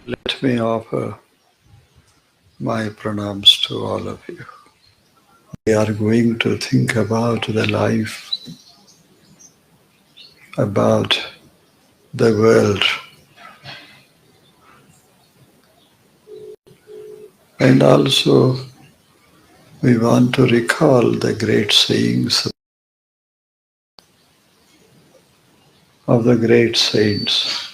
Let me offer my pranams to all of you. We are going to think about the life, about the world, and also we want to recall the great sayings of the great saints.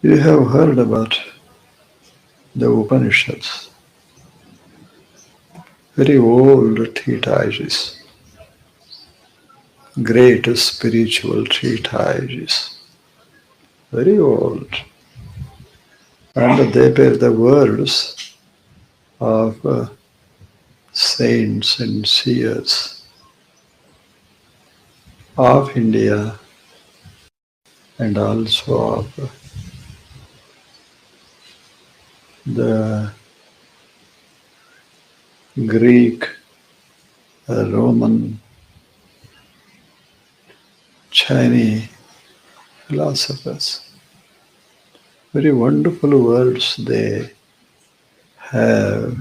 You have heard about the Upanishads, very old treatises, great spiritual treatises, very old. And they bear the words of saints and seers of India and also of the Greek, Roman, Chinese philosophers. Very wonderful words they have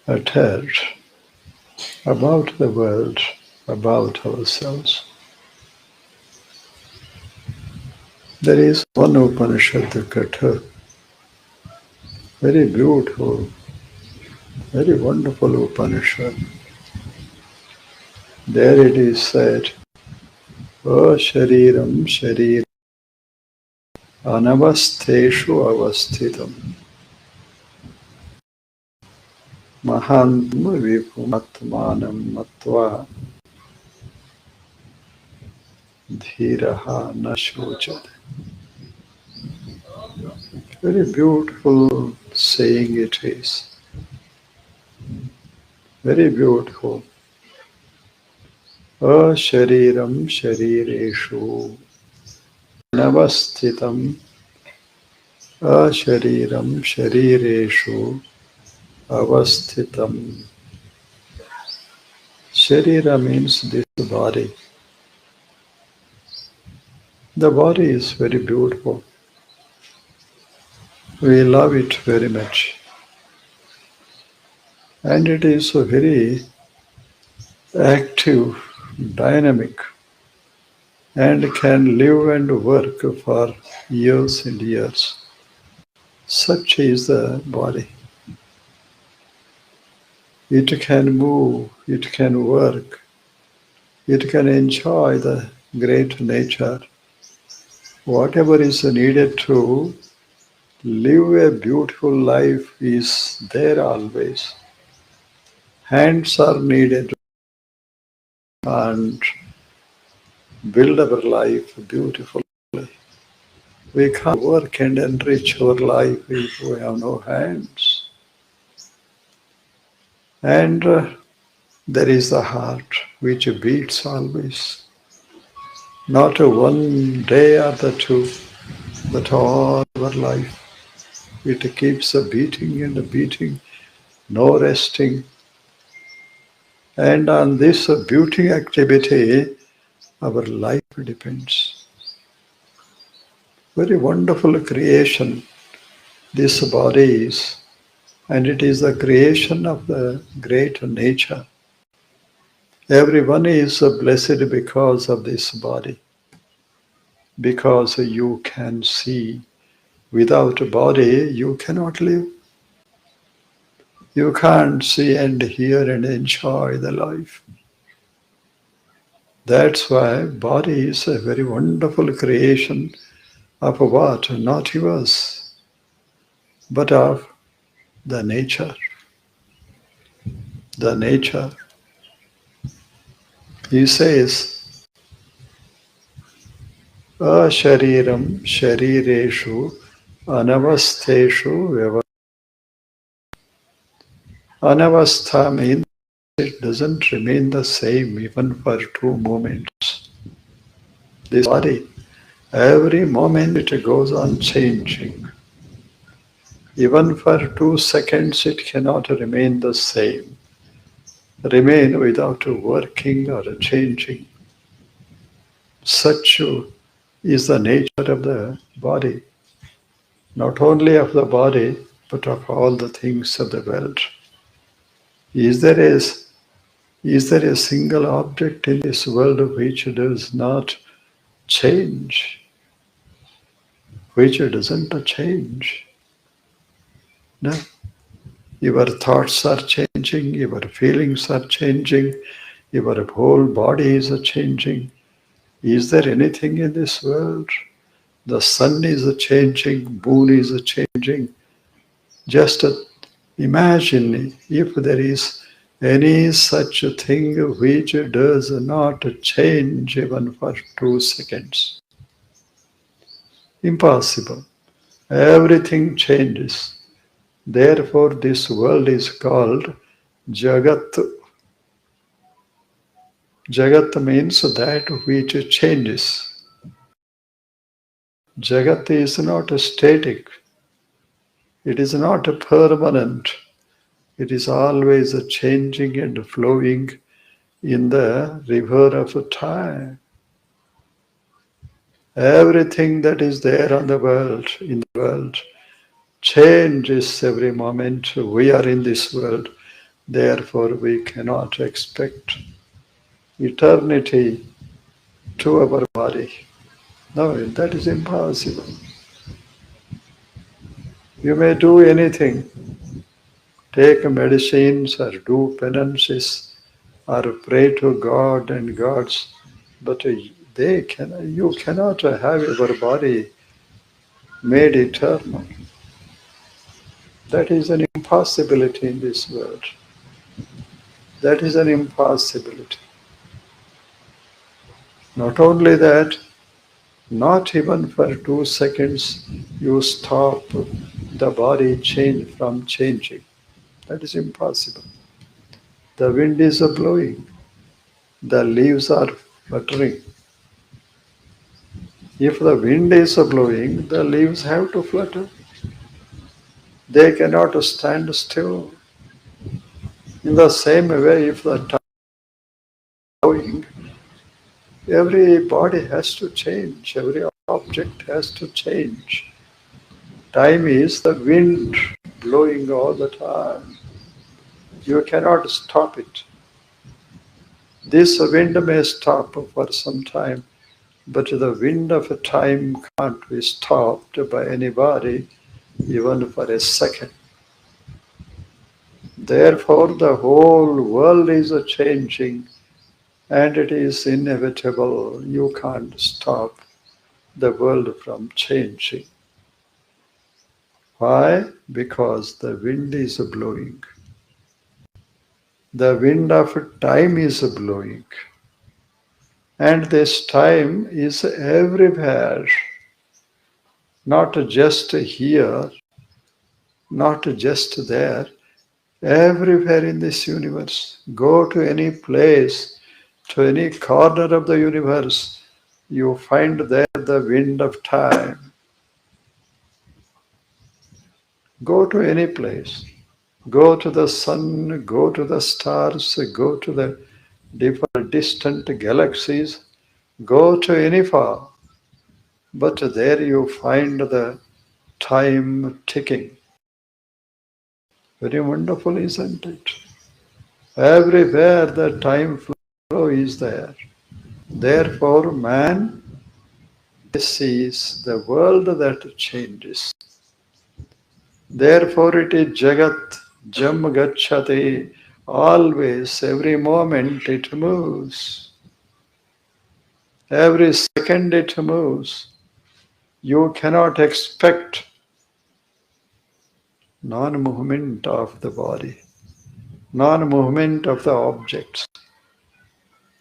uttered about the world, about ourselves. There is one Upanishad, the Katha, very beautiful, very wonderful Upanishad. There it is said, O Shariram Sharir Anavastheshu Avasthitam Mahantam Vipumatmanam Matva Dhiraha Nashochad. Very beautiful saying it is. Very beautiful. Ashariram sharireshu navasthitam ashariram sharireshu avasthitam. Sharira means this body. The body is very beautiful. We love it very much. And it is so very active, dynamic, and can live and work for years and years. Such is the body. It can move, it can work, it can enjoy the great nature. Whatever is needed to live a beautiful life is there always. Hands are needed and build our life beautifully. We can't work and enrich our life if we have no hands. And there is the heart which beats always. Not one day or the two, but all our life. It keeps beating and beating, no resting. And on this beating activity, our life depends. Very wonderful creation, this body is, and it is the creation of the great nature. Everyone is blessed because of this body, because you can see. Without a body, you cannot live. You can't see and hear and enjoy the life. That's why body is a very wonderful creation of what? Not yours, but of the nature. The nature. He says, Ashariram sharireshu anavastheshu vyava. Anavastha means it doesn't remain the same even for 2 moments. This body, every moment it goes on changing. Even for 2 seconds it cannot remain the same, remain without working or changing. Such is the nature of the body, not only of the body, but of all the things of the world. Is there a, is there a single object in this world which does not change, which doesn't change? No. Your thoughts are changing, your feelings are changing, your whole body is changing. Is there anything in this world? The sun is changing, moon is changing. Just imagine if there is any such thing which does not change even for 2 seconds. Impossible. Everything changes. Therefore, this world is called Jagat. Jagat means that which changes. Jagat is not static. It is not permanent. It is always changing and flowing in the river of time. Everything that is there on the world, in the world, changes every moment. We are in this world. Therefore, we cannot expect eternity to our body. No, that is impossible. You may do anything, take medicines or do penances or pray to God and gods, but you cannot have your body made eternal. That is an impossibility in this world. That is an impossibility. Not only that, not even for 2 seconds you stop the body change from changing. That is impossible. The wind is blowing. The leaves are fluttering. If the wind is blowing, the leaves have to flutter. They cannot stand still. In the same way, if the tide is blowing, every body has to change. Every object has to change. Time is the wind blowing all the time. You cannot stop it. This wind may stop for some time, but the wind of time can't be stopped by anybody, even for a second. Therefore, the whole world is changing, and it is inevitable. You can't stop the world from changing. Why? Because the wind is blowing. The wind of time is blowing. And this time is everywhere. Not just here, not just there, everywhere in this universe. Go to any place, to any corner of the universe, you find there the wind of time. Go to any place. Go to the sun, go to the stars, go to the different distant galaxies, go to any far. But there you find the time ticking. Very wonderful, isn't it? Everywhere the time flow is there. Therefore, man sees the world that changes. Therefore, it is Jagat, Jam Gacchati, always, every moment it moves. Every second it moves. You cannot expect non-movement of the body, non-movement of the objects.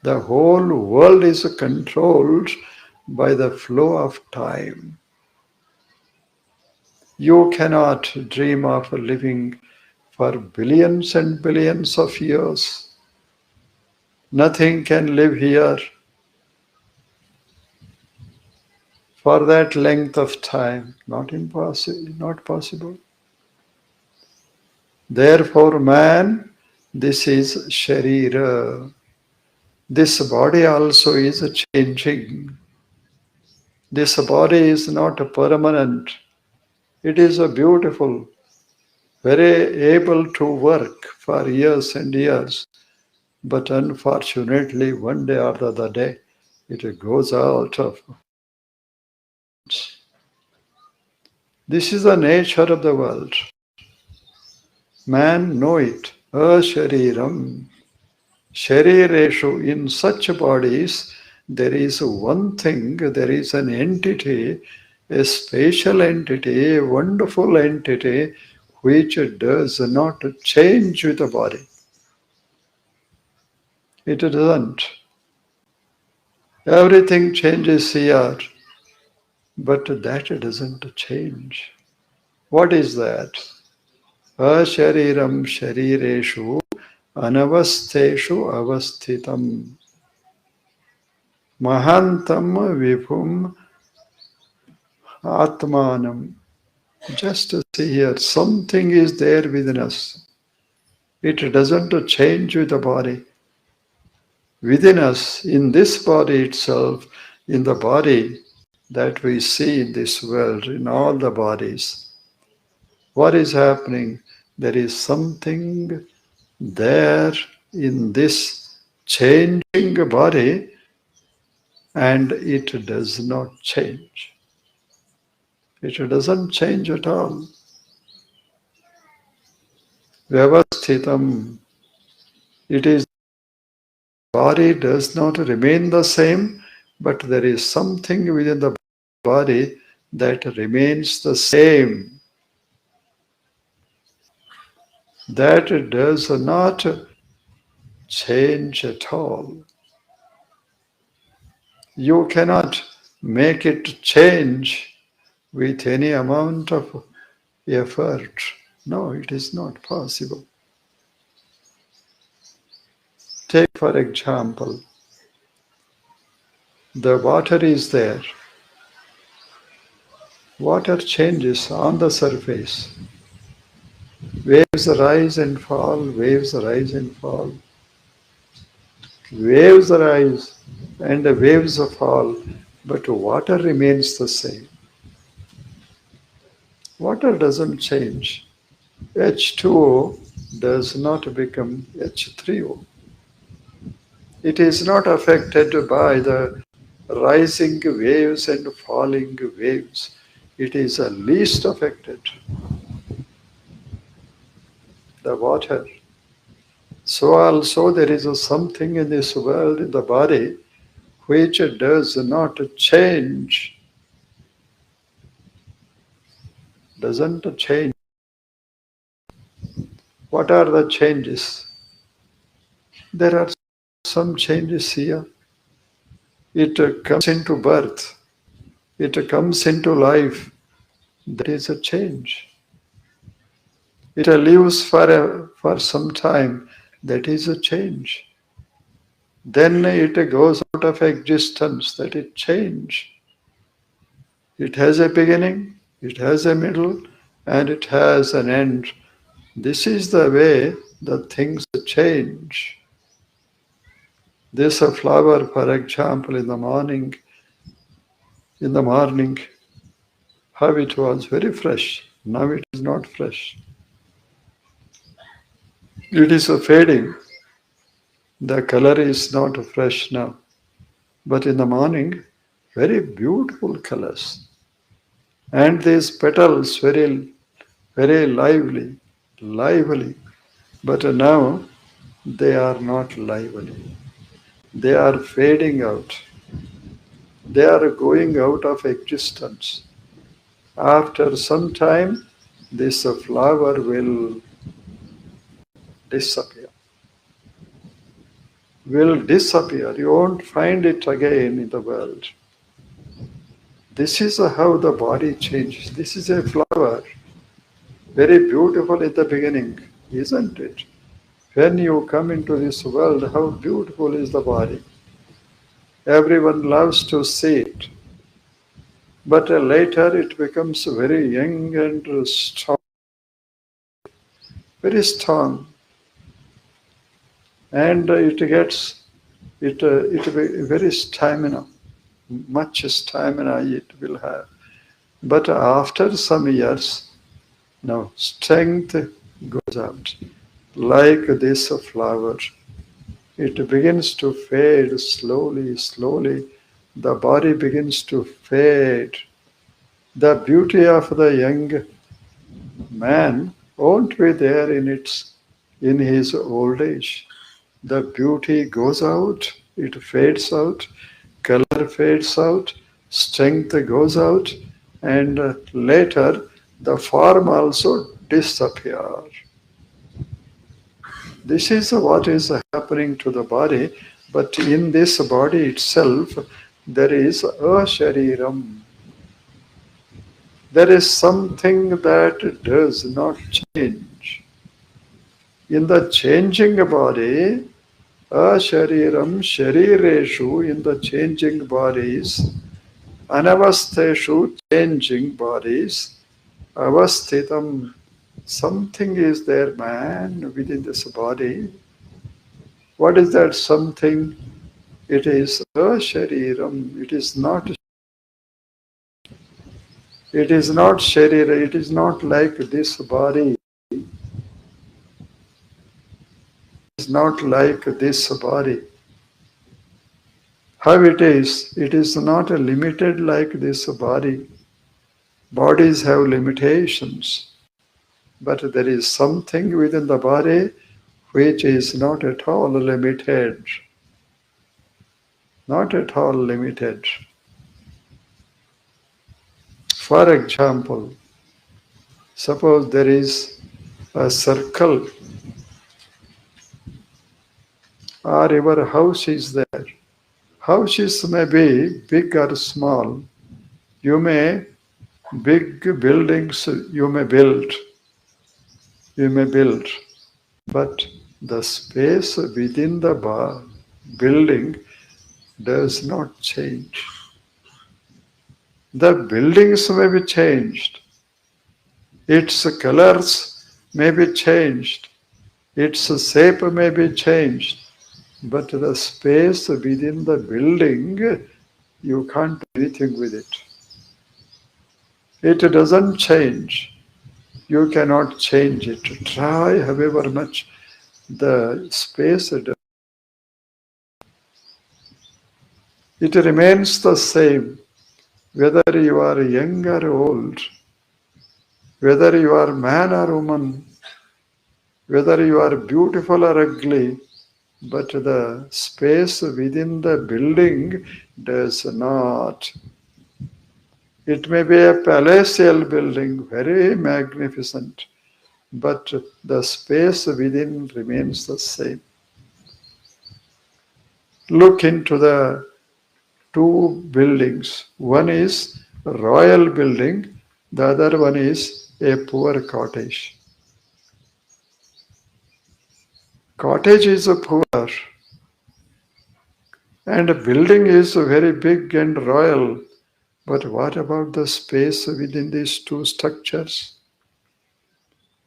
The whole world is controlled by the flow of time. You cannot dream of living for billions and billions of years. Nothing can live here for that length of time. Not impossible, not possible. Therefore, man, this is Sharira. This body also is changing. This body is not permanent. It is a beautiful, very able to work for years and years. But unfortunately, one day or the other day, it goes out of. This is the nature of the world. Man know it. Ashariram. Sharireshu. In such bodies, there is one thing, there is an entity, a special entity, a wonderful entity, which does not change with the body. It doesn't. Everything changes here, but that doesn't change. What is that? Ashariram sharireshu anavasteshu avasthitam mahantam vibhum atmanam. Just see here, something is there within us. It doesn't change with the body. Within us, in this body itself, in the body that we see in this world, in all the bodies, what is happening? There is something there in this changing body, and it does not change. It doesn't change at all. Vyavasthitam. It is, body does not remain the same, but there is something within the body that remains the same. That does not change at all. You cannot make it change with any amount of effort. No, it is not possible. Take, for example, the water is there. Water changes on the surface. Waves rise and fall, waves rise and fall. Waves rise and the waves fall, but water remains the same. Water doesn't change. H2O does not become H3O. It is not affected by the rising waves and falling waves. It is the least affected. The water. So also there is something in this world, in the body, which does not change. Doesn't change. What are the changes? There are some changes here. It comes into birth. It comes into life. That is a change. It lives for some time. That is a change. Then it goes out of existence. That is change. It has a beginning, it has a middle, and it has an end. This is the way the things change. This flower, for example, in the morning, how it was very fresh. Now it is not fresh. It is fading. The color is not fresh now. But in the morning, very beautiful colors. And these petals very, very lively. But now they are not lively. They are fading out. They are going out of existence. After some time, this flower will disappear. You won't find it again in the world. This is how the body changes. This is a flower, very beautiful in the beginning, isn't it? When you come into this world, how beautiful is the body. Everyone loves to see it. But later it becomes very young and strong. Very strong. And it gets it will be very stamina, much stamina it will have. But after some years, now strength goes out. Like this flower, it begins to fade slowly, slowly. The body begins to fade. The beauty of the young man won't be there in his old age. The beauty goes out, it fades out, color fades out, strength goes out, and later the form also disappears. This is what is happening to the body, but in this body itself, there is a shariram. There is something that does not change. In the changing body, a shariram sharireshu, in the changing bodies, anavasteshu, changing bodies, avasthitam, something is there, man, within this body. What is that something? It is a shariram. It is not sharira. It is not like this body. It is not like this body. How it is not limited like this body. Bodies have limitations. But there is something within the body which is not at all limited. Not at all limited. For example, suppose there is a circle or your house is there. Houses may be big or small. Big buildings you may build. But the space within the building does not change. The buildings may be changed. Its colors may be changed. Its shape may be changed. But the space within the building, you can't do anything with it. It doesn't change. You cannot change it. Try however much the space does. It remains the same, whether you are young or old, whether you are man or woman, whether you are beautiful or ugly, but the space within the building does not. It may be a palatial building, very magnificent, but the space within remains the same. Look into the two buildings. One is a royal building, the other one is a poor cottage. Cottage is poor, and a building is very big and royal. But what about the space within these two structures?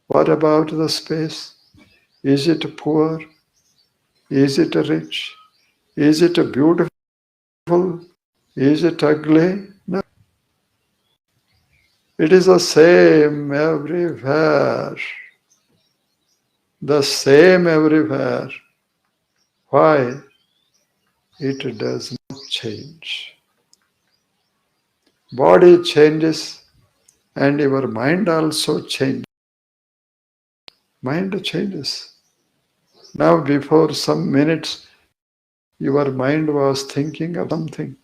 What about the space? Is it poor? Is it rich? Is it beautiful? Is it ugly? No. It is the same everywhere. The same everywhere. Why? It does not change. Body changes and your mind also changes. Mind changes. Now before some minutes, your mind was thinking of something.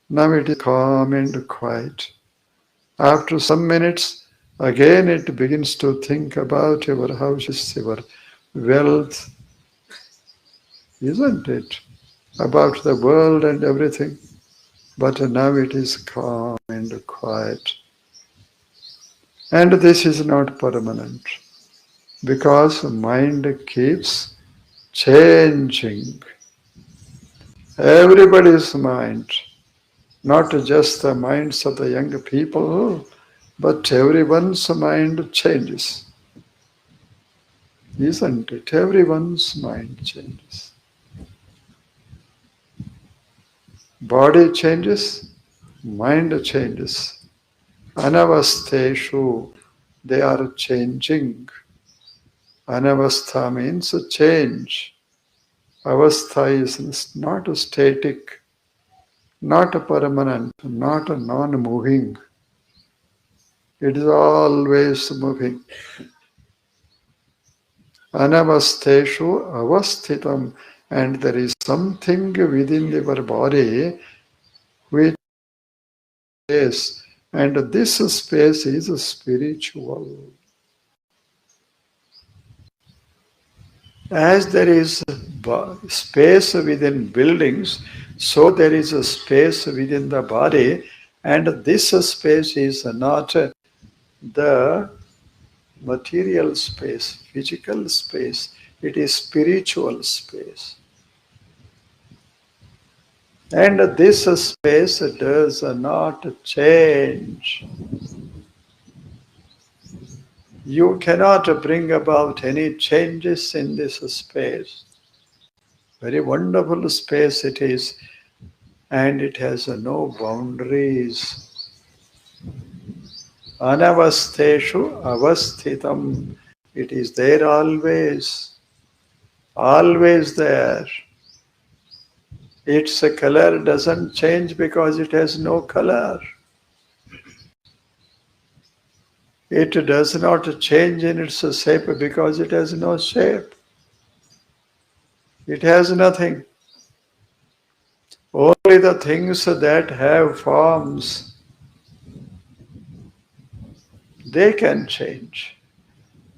Now it is calm and quiet. After some minutes, again it begins to think about your houses, your wealth, isn't it? About the world and everything. But now it is calm and quiet. And this is not permanent, because mind keeps changing. Everybody's mind, not just the minds of the young people, but everyone's mind changes. Isn't it? Everyone's mind changes. Body changes, mind changes. Anavasteshu, they are changing. Anavastha means change. Avastha is not static, not permanent, not non-moving. It is always moving. Anavasteshu avasthitam, and there is something within your body which is, and this space is spiritual. As there is space within buildings, so there is a space within the body, and this space is not the material space, physical space. It is spiritual space. And this space does not change. You cannot bring about any changes in this space. Very wonderful space it is, and it has no boundaries. Anavasteshu avasthitam. It is there always, always there. Its color doesn't change because it has no color. It does not change in its shape because it has no shape. It has nothing. Only the things that have forms, they can change.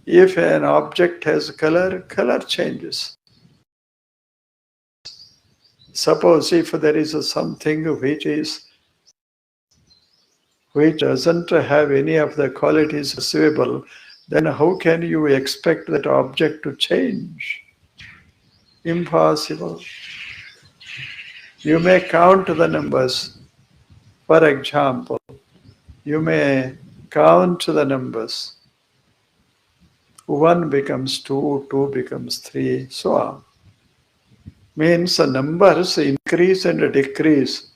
If an object has color, color changes. Suppose if there is something which doesn't have any of the qualities perceivable, then how can you expect that object to change? Impossible. You may count the numbers. For example, you may count the numbers. 1 becomes 2, 2 becomes 3, so on. Means the numbers increase and decrease.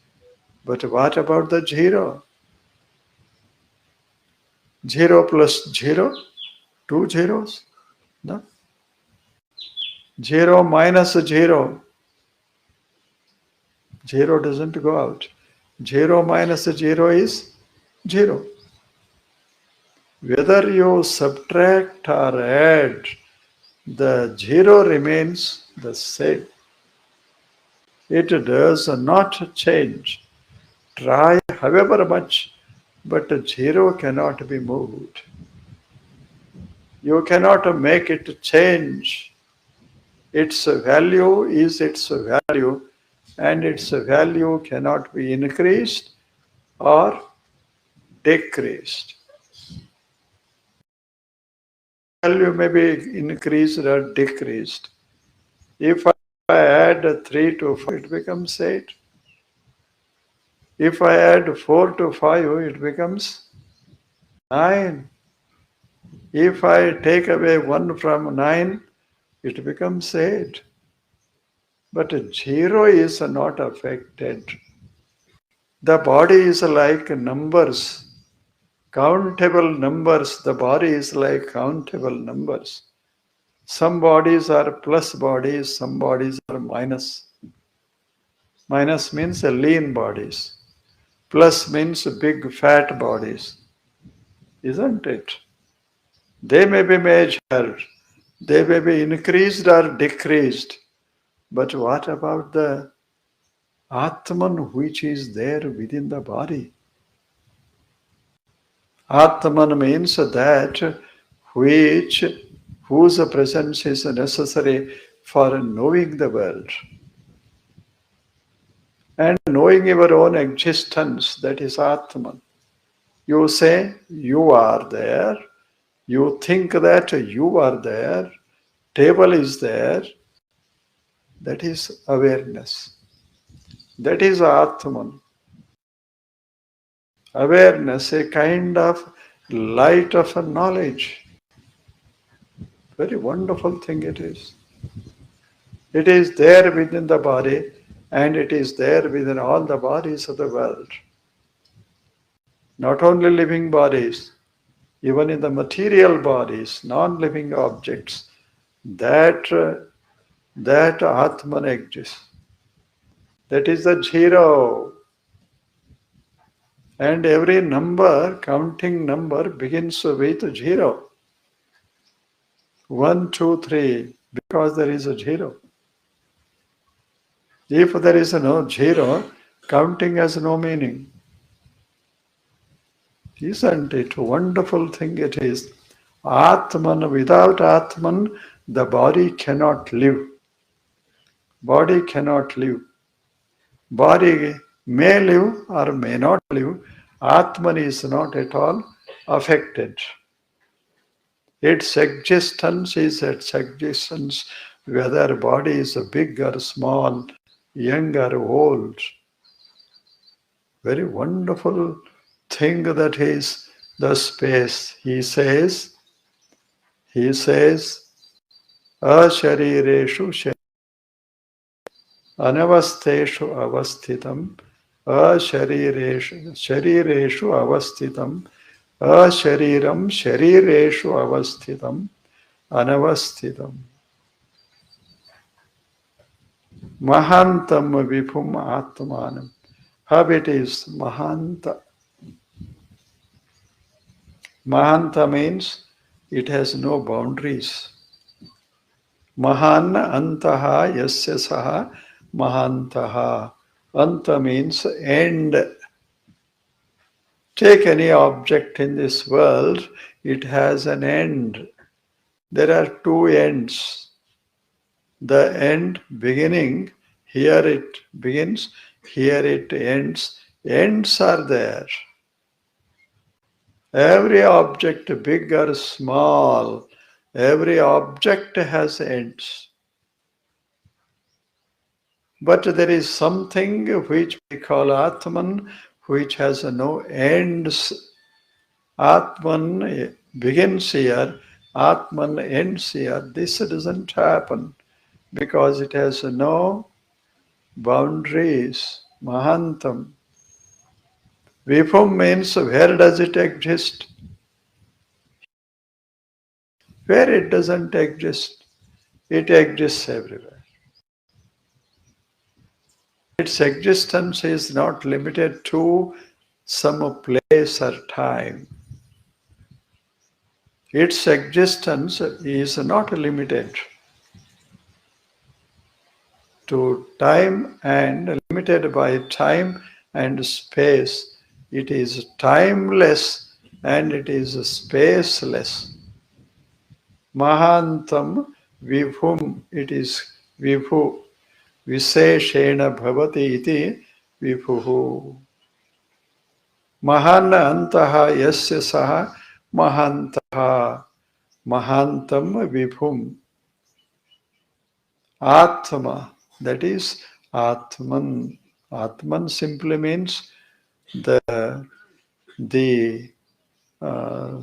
But what about the 0? 0 plus 0? 2 zeros? No. 0 minus 0. 0 doesn't go out. 0 minus 0 is 0. Whether you subtract or add, the 0 remains the same. It does not change. Try however much, but 0 cannot be moved. You cannot make it change. Its value is its value, and its value cannot be increased or decreased. Value may be increased or decreased. If I add 3 to 5, it becomes 8. If I add 4 to 5, it becomes 9. If I take away 1 from 9, it becomes 8. But 0 is not affected. The body is like numbers, countable numbers. The body is like countable numbers. Some bodies are plus bodies, some bodies are minus. Minus means lean bodies. Plus means big fat bodies. Isn't it? They may be measured. They may be increased or decreased. But what about the Atman which is there within the body? Atman means that whose presence is necessary for knowing the world. And knowing your own existence, that is Atman. You say you are there, you think that you are there, table is there, that is awareness. That is Atman. Awareness, a kind of light of knowledge. Very wonderful thing it is. It is there within the body, and it is there within all the bodies of the world. Not only living bodies, even in the material bodies, non-living objects, that Atman exists. That is the zero. And every number, counting number, begins with zero. 1, 2, 3, because there is a zero. If there is no zero, counting has no meaning. Isn't it a wonderful thing it is? Atman, without Atman, the body cannot live. Body cannot live. Body may live or may not live. Atman is not at all affected. Its existence is its existence, whether body is big or small, young or old. Very wonderful thing that is the space. He says, asharireshu anavasteshu avasthitam, sharireshu avasthitam, ashariram sharireshu avasthitam, anavasthitam. Mahantam vipum atmanam. How it is Mahanta. Mahanta means it has no boundaries. Mahan antaha yasya saha mahantaha. Anta means end. Take any object in this world, it has an end. There are two ends. The end beginning, here it begins, here it ends. Ends are there. Every object, big or small, every object has ends. But there is something which we call Atman, which has no ends. Atman begins here, Atman ends here. This doesn't happen because it has no boundaries. Mahantam. Vipum means where does it exist? Where it doesn't exist, it exists everywhere. Its existence is not limited to some place or time. Its existence is not limited to time and limited by time and space. It is timeless and it is spaceless. Mahantam vibhum, it is vibhu. Visheshena bhavati iti vibhuhu. Mahan antaha yasya saha mahantaha. Mahantam vibhum. Atma, that is Atman. Atman simply means the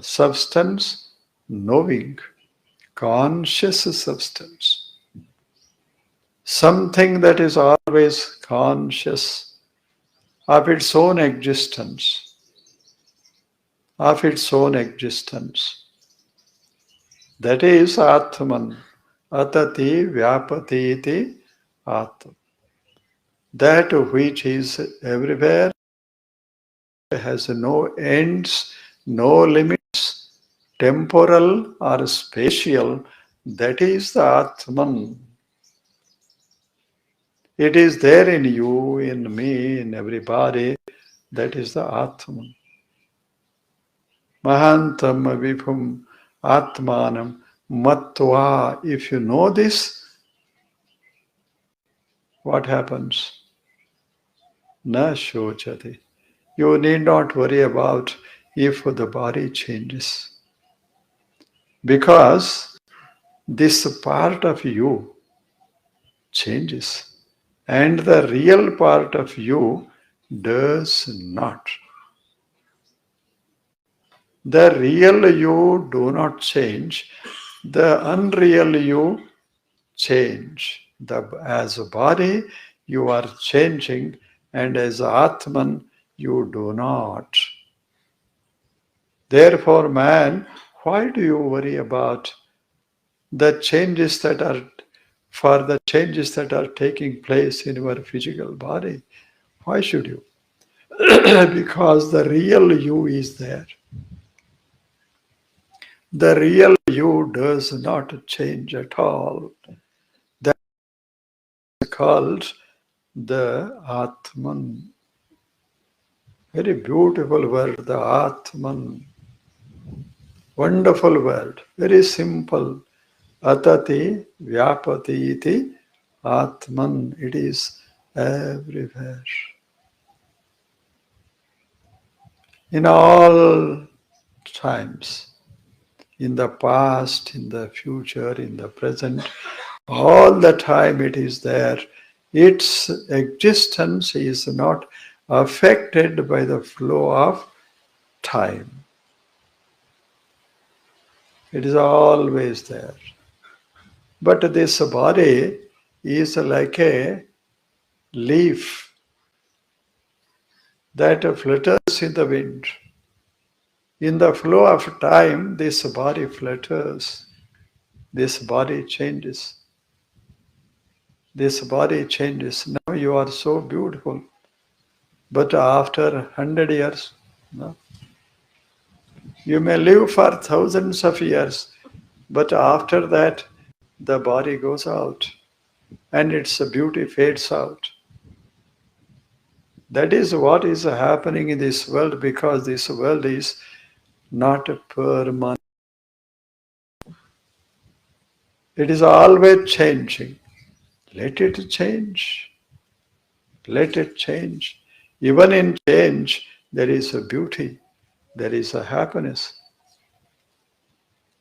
substance knowing, conscious substance. Something that is always conscious of its own existence. Of its own existence. That is Atman. Atati vyapati iti Atman. That which is everywhere, has no ends, no limits, temporal or spatial, that is the Atman. It is there in you, in me, in everybody, that is the Atman. Mahantam vibhum Atmanam Matva. If you know this, what happens? Na shochati. You need not worry about if the body changes. Because this part of you changes. And the real part of you does not. The real you do not change. The unreal you change. As a body, you are changing, and as Atman, you do not. Therefore, man, why do you worry about the changes that are taking place in your physical body? Why should you? Because the real you is there. The real you does not change at all. That's called the Atman. Very beautiful word, the Atman. Wonderful word, very simple. Atati vyapati iti Atman. It is everywhere. In all times, in the past, in the future, in the present, all the time it is there. Its existence is not affected by the flow of time. It is always there. But this body is like a leaf that flutters in the wind. In the flow of time, this body flutters. This body changes. This body changes. Now you are so beautiful. But after 100 years, no? You may live for thousands of years, but after that, the body goes out and its beauty fades out. That is what is happening in this world, because this world is not permanent. It is always changing. Let it change. Let it change. Even in change, there is a beauty. There is a happiness.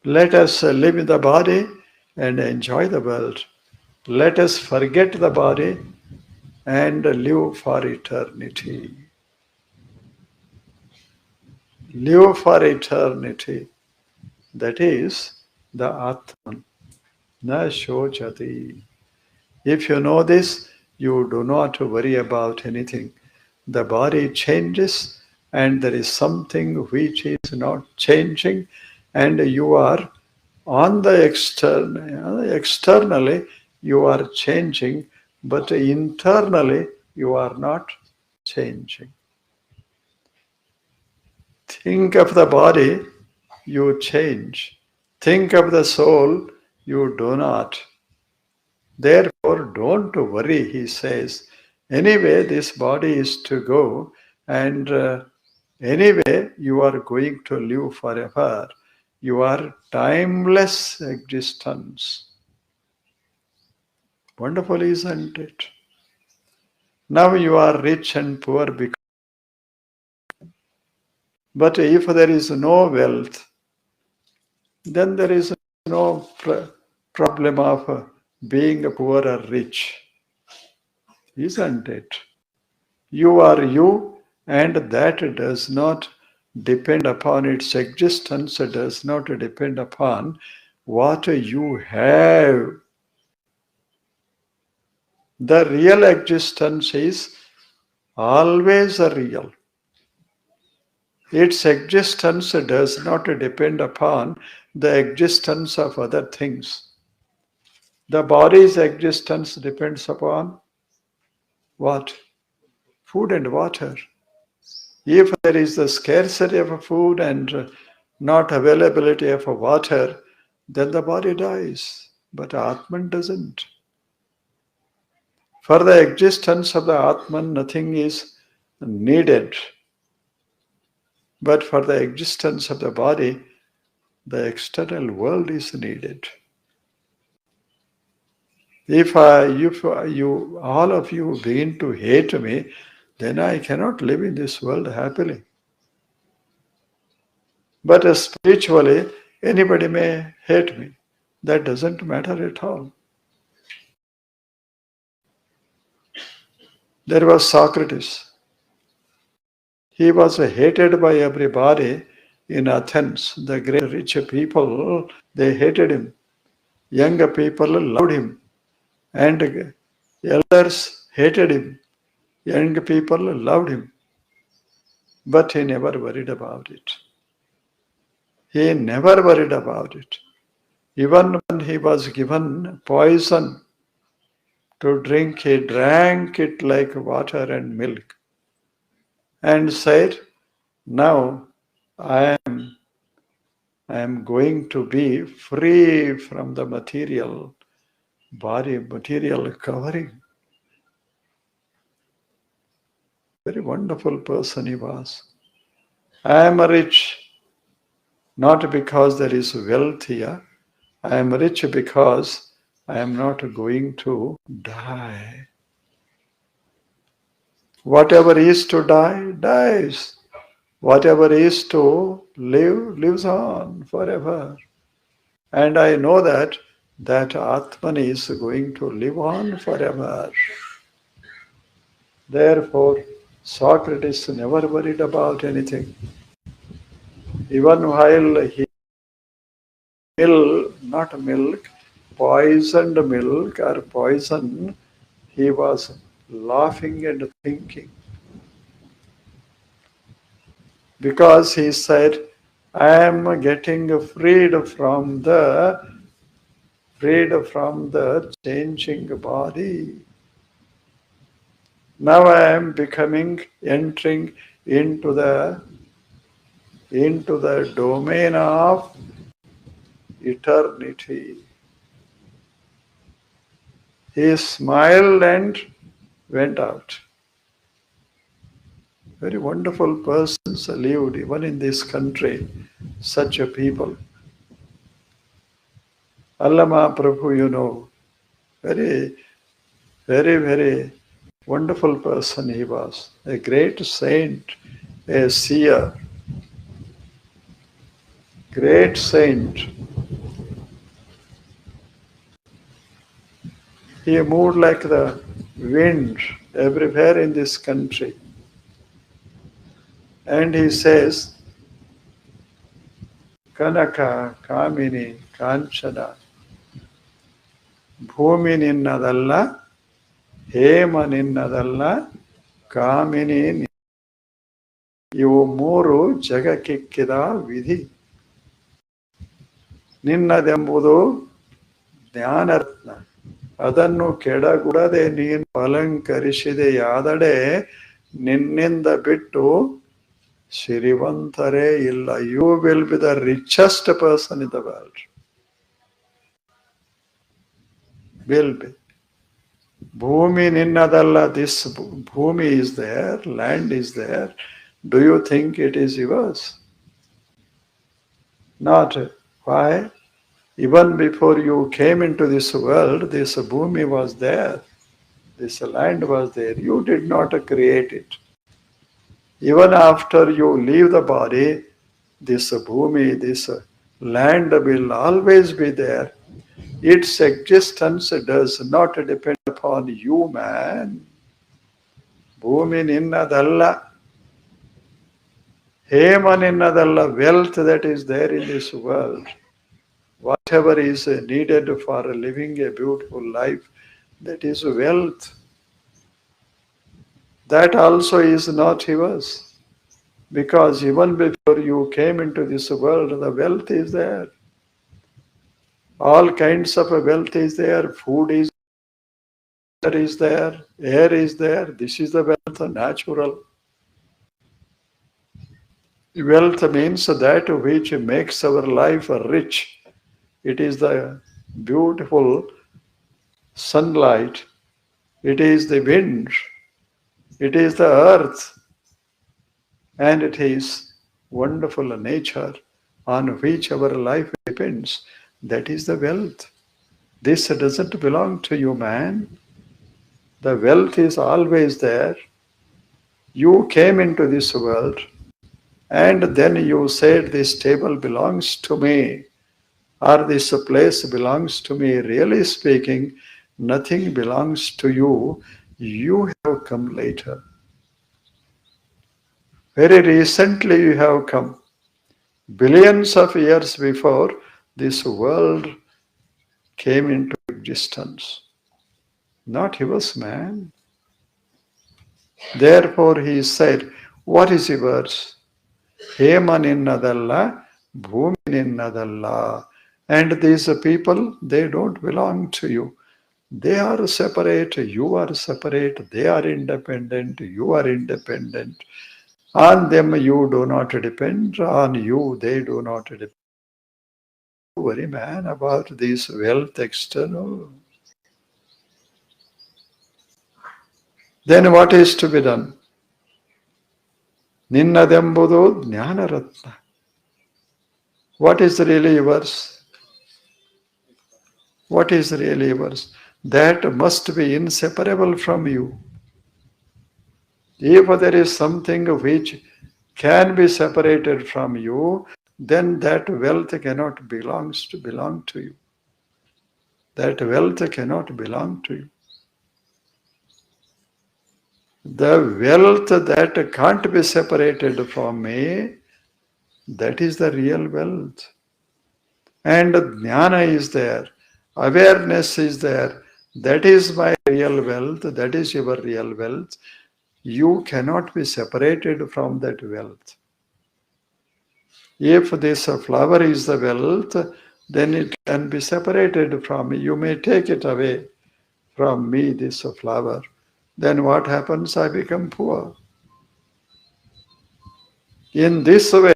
Let us live in the body and enjoy the world. Let us forget the body and live for eternity. Live for eternity. That is the Atman. Na shojati. If you know this, you do not worry about anything. The body changes and there is something which is not changing, and you are on the externally you are changing, but internally you are not changing. Think of the body, you change. Think of the soul, you do not. Therefore, don't worry, he says. Anyway, this body is to go, and anyway, you are going to live forever. You are timeless existence. Wonderful, isn't it? Now you are rich and poor, but if there is no wealth, then there is no problem of being poor or rich, isn't it? You are you, and that does not depend upon its existence, it does not depend upon what you have. The real existence is always real. Its existence does not depend upon the existence of other things. The body's existence depends upon what? Food and water. If there is the scarcity of food and not availability of water, then the body dies. But Atman doesn't. For the existence of the Atman, nothing is needed. But for the existence of the body, the external world is needed. If all of you begin to hate me, then I cannot live in this world happily. But spiritually, anybody may hate me. That doesn't matter at all. There was Socrates. He was hated by everybody in Athens. The great rich people, they hated him. Younger people loved him. And elders hated him. Young people loved him. But he never worried about it. He never worried about it. Even when he was given poison to drink, he drank it like water and milk and said, now I am going to be free from the material body, material covering. Very wonderful person he was. I am rich not because there is wealth here. I am rich because I am not going to die. Whatever is to die, dies. Whatever is to live, lives on forever. And I know that Atman is going to live on forever. Therefore, Socrates never worried about anything. Even while he poisoned milk or poison, he was laughing and thinking. Because he said, I am getting freed from the changing body. Now I am entering into the domain of eternity. He smiled and went out. Very wonderful persons lived even in this country, such a people. Allama Prabhu, you know, very, very, very wonderful person he was. A great saint, a seer, great saint. He moved like the wind everywhere in this country. And he says, Kanaka, Kamini, Kanchana, Bhumi ninnadalla, Hema ninnadalla, Kamini. ಇವು ಮೂರು ಜಗಕ್ಕಿಕ್ಕಿದ ವಿಧಿ. ನಿನ್ನದೆಂಬುದು ಜ್ಞಾನರತ್ನ, ಅದನ್ನು ಕೆಡಗುಡದೆ ನೀನು ಅಲಂಕರಿಸಿದೆಯಾದಡೆ ನಿನ್ನಿಂದ ಬಿಟ್ಟು ಸಿರಿವಂತರೇ ಇಲ್ಲ. You will be the richest person in the world. Will be. ಭೂಮಿ ನಿನ್ನದಲ್ಲ. ದಿಸ್ ಭೂಮಿ is there, land is there. Do you think it is yours? Not. Why? Even before you came into this world, this bhumi was there. This land was there. You did not create it. Even after you leave the body, this bhumi, this land will always be there. Its existence does not depend upon you, man. Bhumi ninnadalla. Hema ninnadalla. Wealth that is there in this world, whatever is needed for living a beautiful life, that is wealth. That also is not yours. Because even before you came into this world, the wealth is there. All kinds of wealth is there. Food is there. Air is there. This is the wealth, natural. Wealth means that which makes our life rich. It is the beautiful sunlight. It is the wind. It is the earth. And it is wonderful nature on which our life depends. That is the wealth. This doesn't belong to you, man. The wealth is always there. You came into this world and then you said, this table belongs to me, or this place belongs to me. Really speaking, nothing belongs to you. You have come later. Very recently you have come. Billions of years before this world came into existence. Not yours, man. Therefore he said, what is yours? Hema ninnadalla, bhumi ninnadalla. And these people, they don't belong to you. They are separate, you are separate, they are independent, you are independent. On them you do not depend, on you they do not depend. Don't worry, man, about this wealth external. Then what is to be done? Ninnadembudu jnanaratna. What is really yours? What is really yours? That must be inseparable from you. If there is something which can be separated from you, then that wealth cannot belong to you. That wealth cannot belong to you. The wealth that can't be separated from me, that is the real wealth. And jnana is there, awareness is there. That is my real wealth, that is your real wealth. You cannot be separated from that wealth. If this flower is the wealth, then it can be separated from me. You may take it away from me, this flower. Then what happens? I become poor. In this way,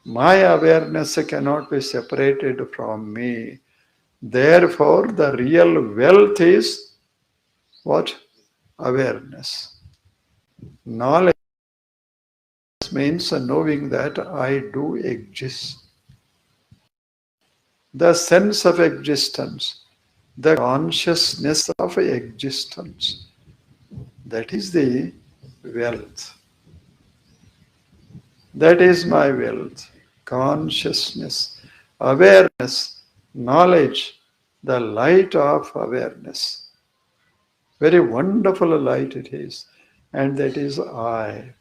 my awareness cannot be separated from me. Therefore, the real wealth is what? Awareness. Knowledge means knowing that I do exist. The sense of existence, the consciousness of existence, that is the wealth. That is my wealth. Consciousness, awareness, knowledge, the light of awareness. Very wonderful light it is. And that is I.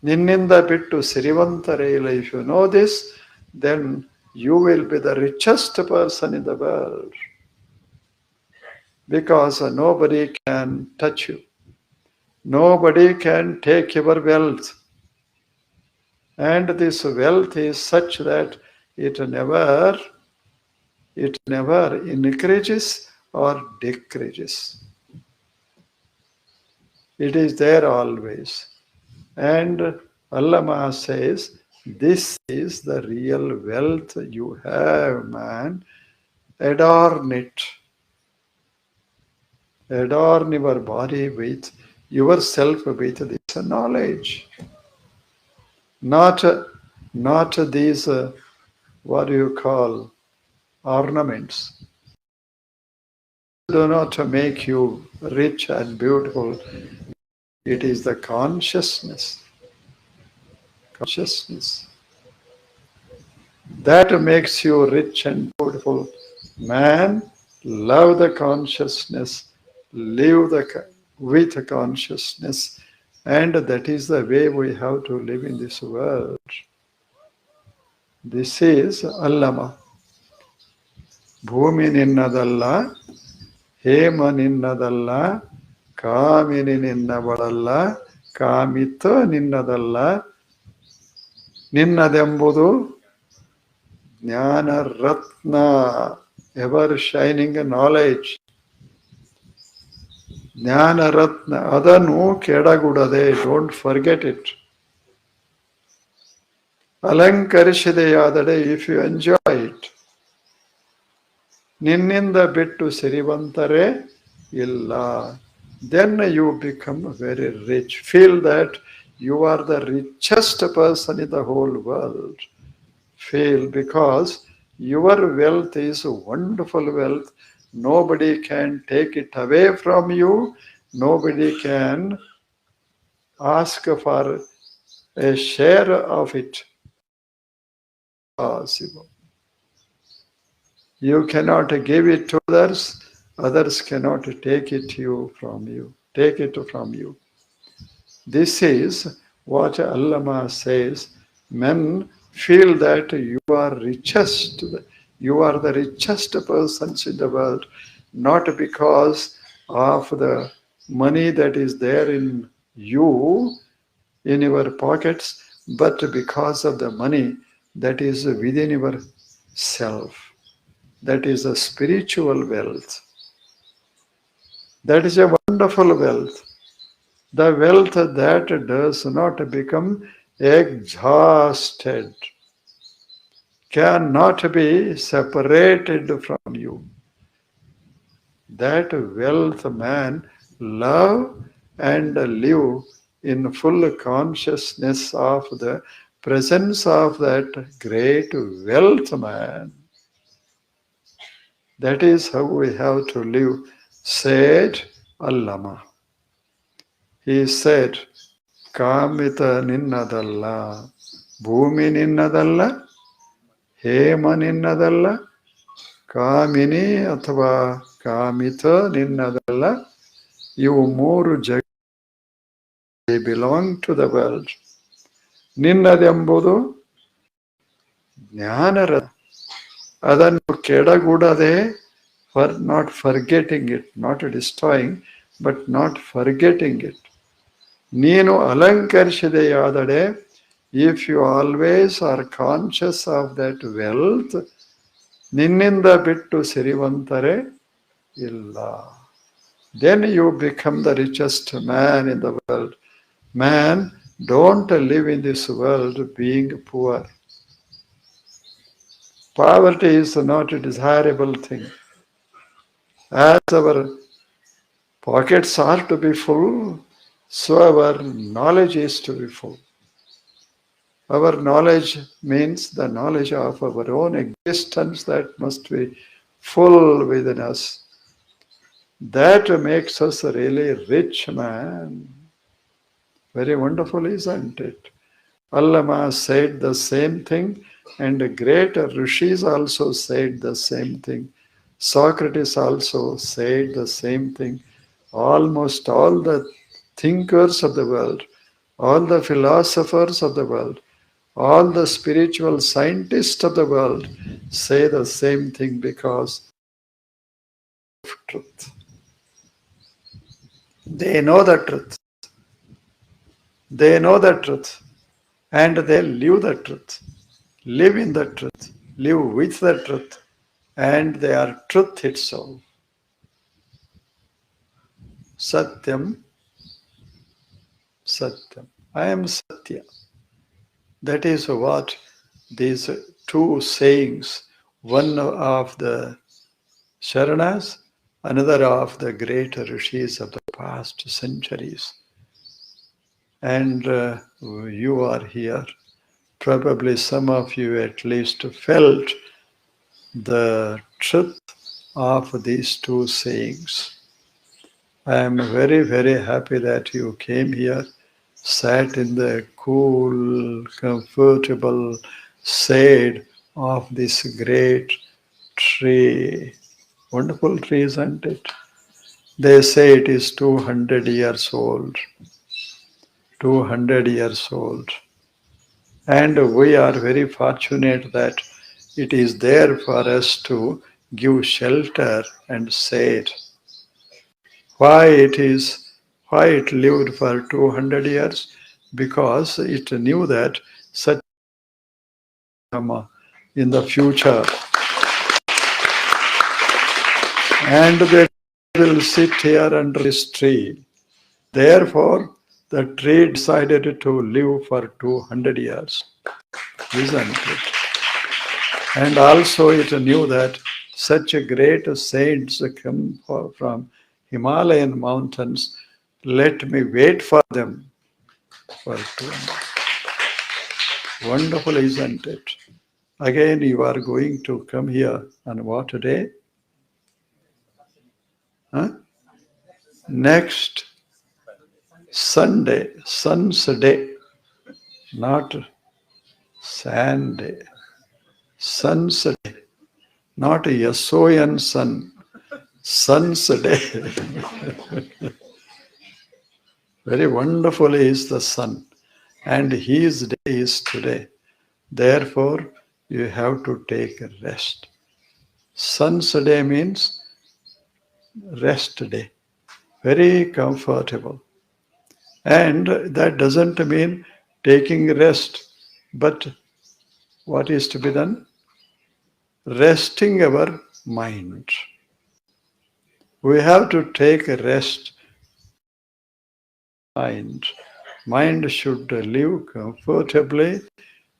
Ninninda bittu sirivantarela. If you know this, then you will be the richest person in the world. Because nobody can touch you. Nobody can take your wealth. And this wealth is such that it never increases or decreases. It is there always. And Allama says, this is the real wealth you have, man. Adorn it. Adorn your body with yourself with this knowledge. Not these, what do you call, ornaments. Do not make you rich and beautiful. It is the consciousness. Consciousness. That makes you rich and beautiful. Man, love the consciousness, live with the consciousness, and that is the way we have to live in this world. This is Allama. Bhumi ninnadalla, hema ninnadalla, kamini ninnabadalla, kamittu ninnadalla, ninnadembudu jnana ratna, ever shining knowledge. Jnana ratna, adanu kedagudade, don't forget it. Alankarishideyadade, if you enjoy it. Ninninda bittu sirivantare illa. Then you become very rich. Feel that you are the richest person in the whole world. Feel, because your wealth is wonderful wealth. Nobody can take it away from you. Nobody can ask for a share of it. Possible. You cannot give it to others. Others cannot take it from you. This is what Allama says. Men feel that you are richest. You are the richest persons in the world, not because of the money that is there in you, in your pockets, but because of the money that is within your self. That is a spiritual wealth. That is a wonderful wealth. The wealth that does not become exhausted, cannot be separated from you. That wealth man love and live in full consciousness of the presence of that great wealth man. That is how we have to live, said Allama. He said, Kamita ninnadalla, Bhumi ninnadalla, Hema ninnadalla, Kamini ಅಥವಾ ಕಾಮಿತ ನಿನ್ನದಲ್ಲ. ಇವು ಮೂರು ಜಗ belong to the world. ನಿನ್ನದೆಂಬುದು ಜ್ಞಾನರ, ಅದನ್ನು ಕೆಡಗೂಡದೆ, for not forgetting it, not destroying but not forgetting it. ನೀನು ಅಲಂಕರಿಸಿದೆಯಾದಡೆ, if you always are conscious of that wealth, ನಿನ್ನಿಂದ ಬಿಟ್ಟು ಸಿರಿವಂತರೆ ಇಲ್ಲ. Then you become the richest man in the world. Man, don't live in this world being poor. Poverty is not a desirable thing. As our pockets are to be full, so our knowledge is to be full. Our knowledge means the knowledge of our own existence that must be full within us. That makes us a really rich man. Very wonderful, isn't it? Allama said the same thing, and great rishis also said the same thing. Socrates also said the same thing. Almost all the thinkers of the world, all the philosophers of the world, all the spiritual scientists of the world say the same thing because of truth. They know the truth. They know the truth. And they live the truth. Live in the truth. Live with the truth. And they are truth itself. Satyam. Satyam. I am Satya. That is what these two sayings, one of the Sharanas, another of the great rishis of the past centuries. And you are here. Probably some of you at least felt the truth of these two sayings. I am very, very happy that you came here, sat in the cool, comfortable shade of this great tree. Wonderful tree, isn't it? They say it is 200 years old. 200 years old. And we are very fortunate that it is there for us to give shelter and shade. Why it lived for 200 years? Because it knew that such in the future. And they will sit here under this tree. Therefore, the tree decided to live for 200 years. Isn't it? And also it knew that such great saints come from Himalayan mountains. Let me wait for them for 200. Wonderful, isn't it? Again, you are going to come here on what day? Huh? Next Sunday, Sun's Day, not Sunday. Sun's Day, not a S-O-N sun, Sun's Day. Very wonderful is the sun, and his day is today. Therefore, you have to take a rest. Sun's Day means rest day. very comfortable. And that doesn't mean taking rest, but what is to be done? Resting our mind. We have to take a rest. Mind should live comfortably,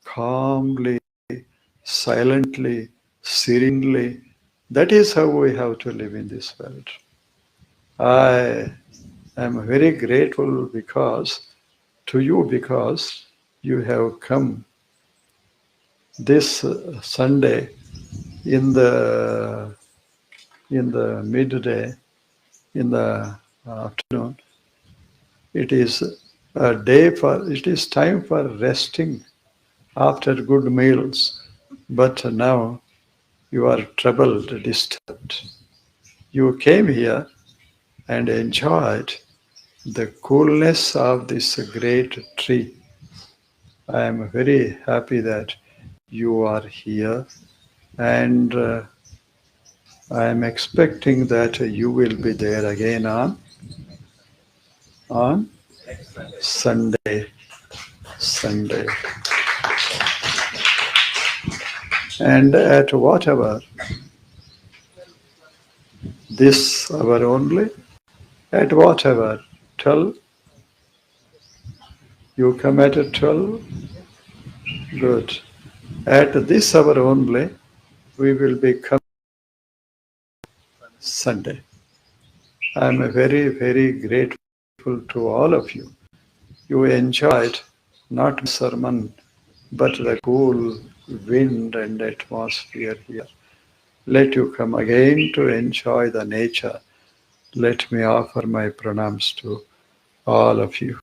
calmly, silently, serenely. That is how we have to live in this world. I am very grateful to you because you have come this Sunday in the midday, in the afternoon. It is it is time for resting after good meals. But now you are troubled, disturbed. You came here and enjoyed the coolness of this great tree. I am very happy that you are here, and I am expecting that you will be there again on Sunday. And at whatever, this hour only, at whatever, 12, you come at 12, good. At this hour only, we will be coming Sunday. I am very, very grateful to all of you. You enjoyed not sermon, but the cool wind and atmosphere here. Let you come again to enjoy the nature. Let me offer my pranams to all of you.